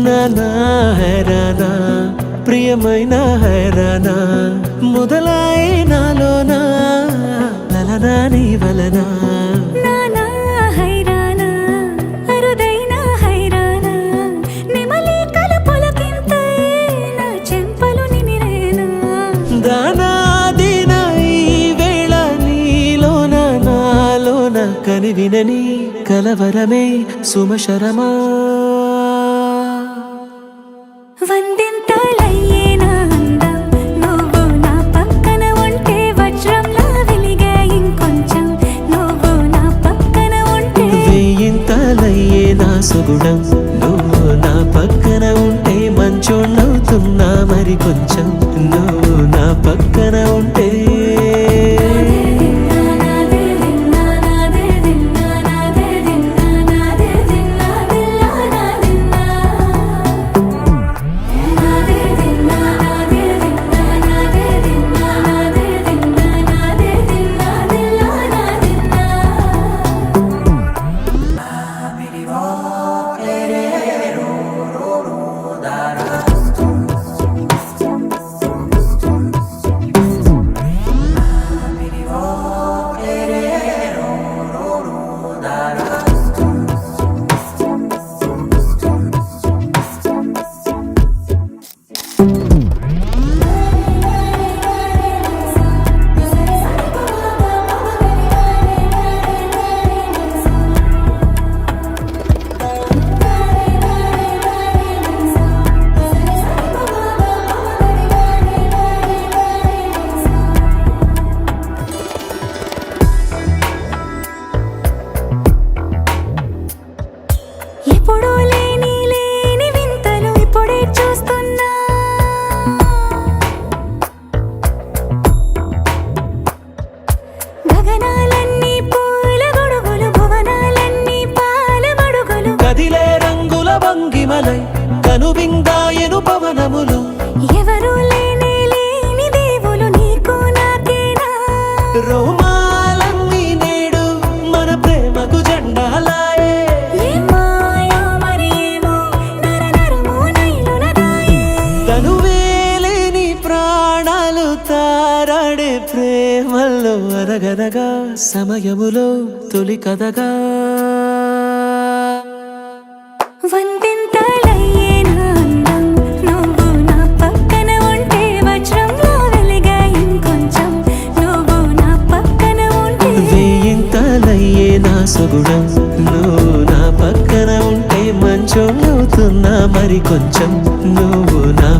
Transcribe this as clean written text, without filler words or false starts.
నానా హైరానా ప్రియమైన హైరానా మొదలాయి నాలోనా లలనా నీ వలనా నానా హైరానా అరుదైన హైరానా నెమలి కలుపులకింతై నా చెంపలు నిమిరేనా దానా దీనా ఈ వేళ నీలోన నాలోన కనివినని కలవరమే సుమశరమా వందింతలయ్యేనా అందం నువ్వు నా పక్కన ఉంటే వజ్రంలా వెలిగే ఇంకొంచెం నువ్వు నా పక్కన ఉంటే వేయింతలయ్యే నా సుగుణం నువ్వు నా పక్కన ఉంటే మంచోళ్ళవుతున్నా మరి కొంచెం నువ్వు నా పక్కన ఉంటే ఎప్పుడూ లేని వింతలు ఇప్పుడే చూస్తున్నా గగనాలన్నీ పూల గొడుగులు భువనాలన్నీ పాల గొడుగులు కదిలే రంగుల భంగిమలై కనువిందాయను పవనములు ఎవరూ లేని దేవులు నీకు నాకేనా రోమాలన్నీ నేడు మన ప్రేమకు జెండాలాయే ఏ మాయో మరేమో నరనరమో నైలునదాయే తనువేలేని ప్రాణాలు తారాడే ప్రేమల్లో అరగనగా సమయములో తొలి కథగా వందింతలయ్యేనా అందం నువ్వు నా పక్కన ఉంటే వజ్రంలా వెలిగే ఇంకొంచెం నువ్వు నా పక్కన ఉంటే వేయింతలయ్యే నా సుగుణం నువ్వు నా పక్కన ఉంటే మంచోళ్ళవుతున్నా మరి కొంచెం నువ్వు నా